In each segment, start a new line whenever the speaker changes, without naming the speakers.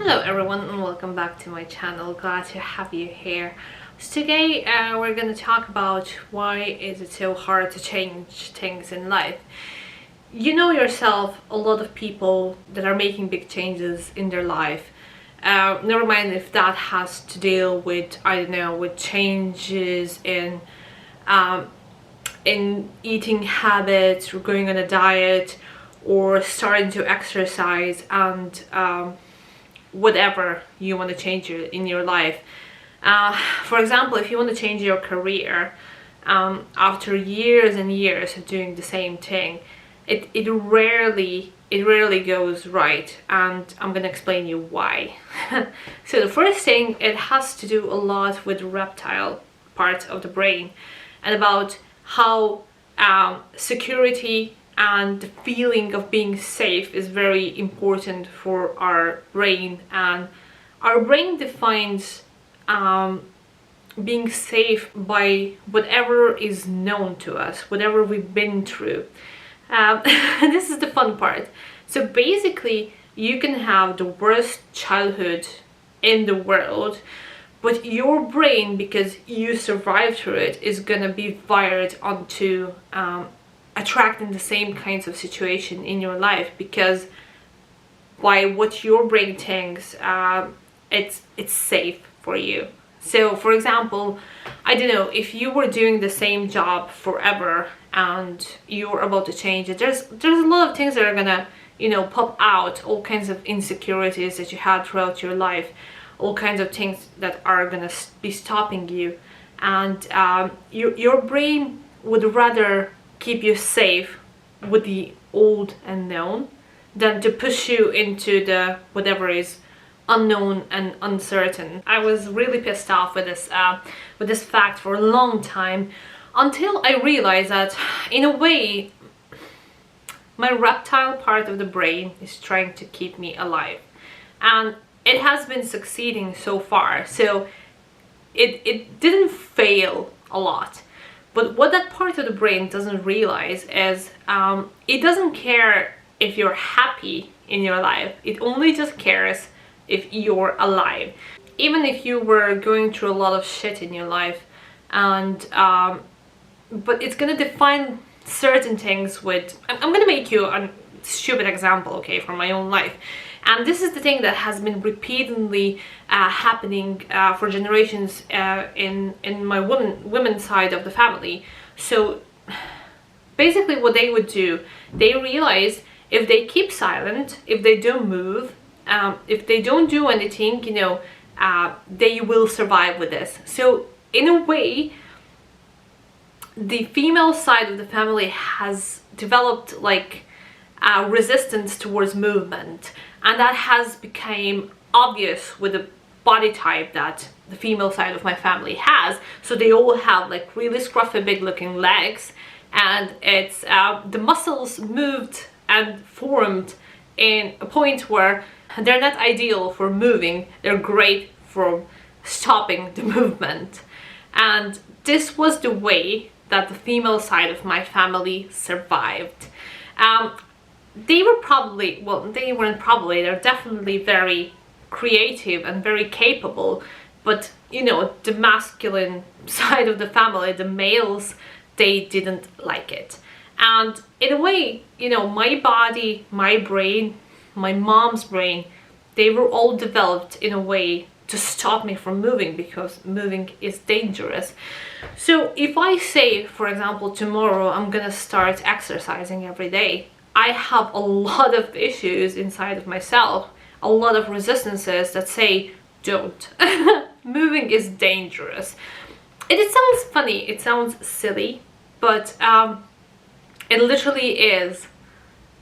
Hello everyone and welcome back to my channel. Glad to have you here. So today we're going to talk about why is it so hard to change things in life. You know yourself, a lot of people that are making big changes in their life. Never mind if that has to deal with, I don't know, with changes in eating habits or going on a diet or starting to exercise and whatever you want to change in your life. For example, if you want to change your career after years and years of doing the same thing, it rarely goes right, and I'm gonna explain you why. So the first thing, it has to do a lot with the reptile part of the brain and about how security and the feeling of being safe is very important for our brain. And our brain defines being safe by whatever is known to us, whatever we've been through. This is the fun part. So basically, you can have the worst childhood in the world, but your brain, because you survived through it, is gonna be wired onto attracting the same kinds of situation in your life, because by what your brain thinks, it's safe for you. So for example, I don't know, if you were doing the same job forever and you're about to change it, there's a lot of things that are gonna, you know, pop out, all kinds of insecurities that you had throughout your life, all kinds of things that are gonna be stopping you, and your brain would rather keep you safe with the old and known than to push you into the whatever is unknown and uncertain. I was really pissed off with this fact for a long time, until I realized that in a way my reptile part of the brain is trying to keep me alive, and it has been succeeding so far. So it didn't fail a lot. But what that part of the brain doesn't realize is it doesn't care if you're happy in your life. It only just cares if you're alive. Even if you were going through a lot of shit in your life, and but it's gonna define certain things with... I'm gonna make you a stupid example, okay, from my own life. And this is the thing that has been repeatedly happening for generations in my women's side of the family. So basically what they would do, they realize if they keep silent, if they don't move, if they don't do anything, you know, they will survive with this. So in a way, the female side of the family has developed like resistance towards movement, and that has become obvious with the body type that the female side of my family has. So they all have like really scruffy big looking legs, and it's the muscles moved and formed in a point where they're not ideal for moving, they're great for stopping the movement. And this was the way that the female side of my family survived. They were probably, well, they weren't probably, they're definitely very creative and very capable, but you know, the masculine side of the family, the males, they didn't like it. And in a way, you know, my body, my brain, my mom's brain, they were all developed in a way to stop me from moving, because moving is dangerous. So if I say, for example, tomorrow I'm gonna start exercising every day, I have a lot of issues inside of myself, a lot of resistances that say, don't. Moving is dangerous. It sounds funny, it sounds silly, but it literally is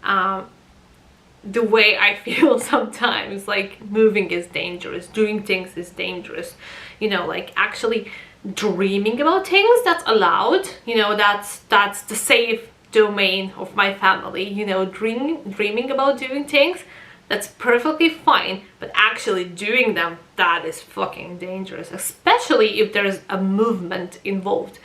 the way I feel sometimes. Like, moving is dangerous, doing things is dangerous, you know, like actually dreaming about things, that's allowed, you know, that's the safe domain of my family, you know, dreaming about doing things, that's perfectly fine, but actually doing them, that is fucking dangerous, especially if there's a movement involved.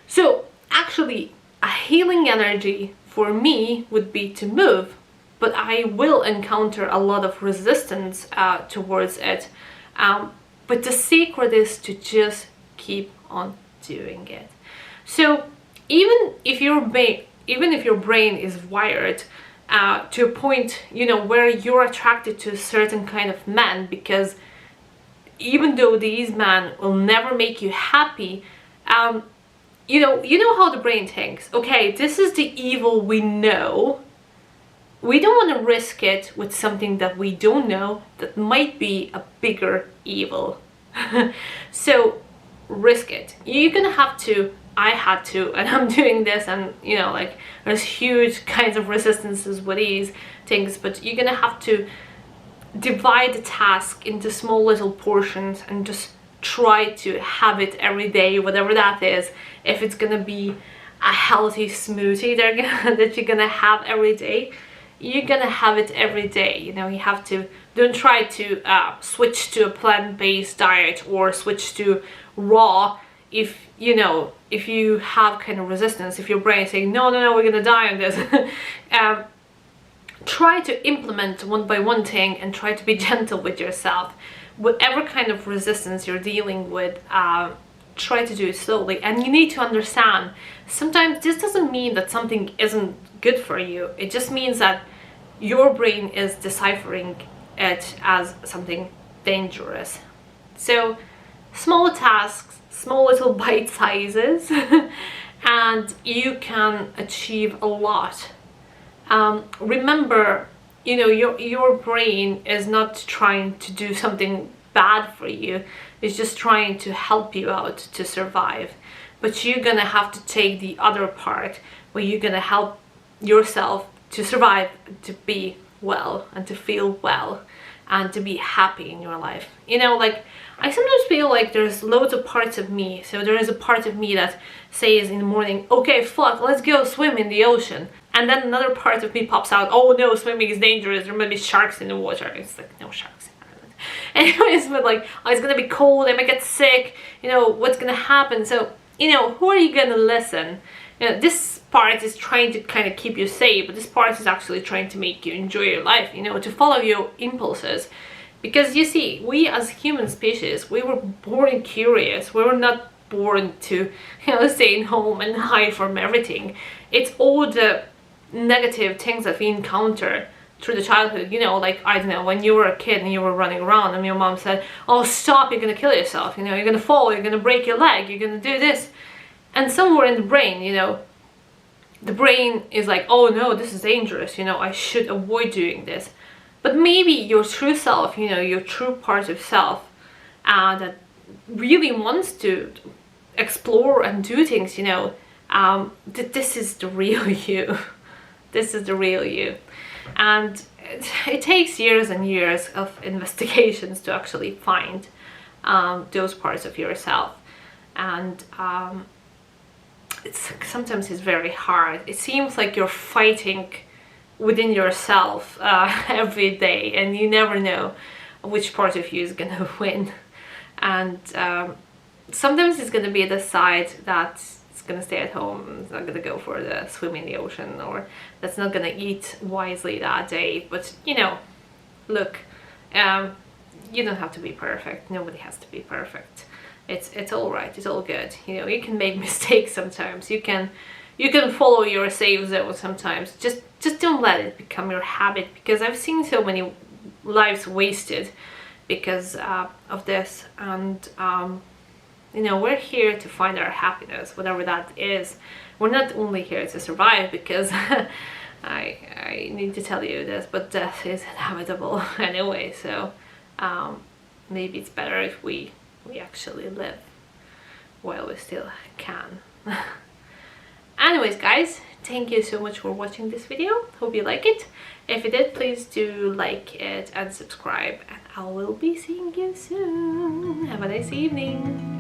So actually a healing energy for me would be to move, but I will encounter a lot of resistance towards it. But the secret is to just keep on doing it. So even if your brain is wired to a point, you know, where you're attracted to a certain kind of man, because even though these men will never make you happy, you know how the brain thinks. Okay, this is the evil we know. We don't want to risk it with something that we don't know that might be a bigger evil. So risk it. You're gonna have to. I had to, and I'm doing this, and you know, like, there's huge kinds of resistances with these things, but you're gonna have to divide the task into small little portions and just try to have it every day, whatever that is. If it's gonna be a healthy smoothie that you're gonna have every day, you're gonna have it every day. You know, you have to, don't try to switch to a plant-based diet or switch to raw if you have kind of resistance, if your brain is saying no, we're gonna die on this. Try to implement one by one thing and try to be gentle with yourself. Whatever kind of resistance you're dealing with, try to do it slowly. And you need to understand, sometimes this doesn't mean that something isn't good for you. It just means that your brain is deciphering it as something dangerous. So small tasks, small little bite sizes, and you can achieve a lot. Remember, you know, your brain is not trying to do something bad for you. It's just trying to help you out to survive. But you're gonna have to take the other part where you're gonna help yourself to survive, to be well and to feel well and to be happy in your life. You know, like, I sometimes feel like there's loads of parts of me. So there is a part of me that says in the morning, okay, fuck, let's go swim in the ocean. And then another part of me pops out, oh no, swimming is dangerous, there might be sharks in the water. It's like, no sharks in Ireland. Anyways, but like, oh, it's gonna be cold, I might get sick, you know, what's gonna happen? So, you know, who are you gonna listen? You know, this part is trying to kind of keep you safe, but this part is actually trying to make you enjoy your life, you know, to follow your impulses. Because you see, we as human species, we were born curious. We were not born to, you know, stay in home and hide from everything. It's all the negative things that we encounter through the childhood, you know, like, I don't know, when you were a kid and you were running around and your mom said, oh, stop, you're gonna kill yourself, you know, you're gonna fall, you're gonna break your leg, you're gonna do this. And somewhere in the brain, you know, the brain is like, oh no, this is dangerous, you know, I should avoid doing this. But maybe your true self, you know, your true part of self that really wants to explore and do things, you know, this is the real you. This is the real you. And it takes years and years of investigations to actually find those parts of yourself. And sometimes it's very hard. It seems like you're fighting within yourself every day, and you never know which part of you is gonna win. And sometimes it's gonna be the side that's gonna stay at home, it's not gonna go for the swim in the ocean, or that's not gonna eat wisely that day. But you know, look, you don't have to be perfect. Nobody has to be perfect. It's all right, it's all good. You know, you can make mistakes sometimes. You can follow your safe zone sometimes. Just don't let it become your habit, because I've seen so many lives wasted because of this. And you know, we're here to find our happiness, whatever that is. We're not only here to survive, because I need to tell you this, but death is inevitable anyway. So maybe it's better if we actually live while we still can. Anyways, guys, thank you so much for watching this video. Hope you like it. If you did, please do like it and subscribe, and I will be seeing you soon. Have a nice evening.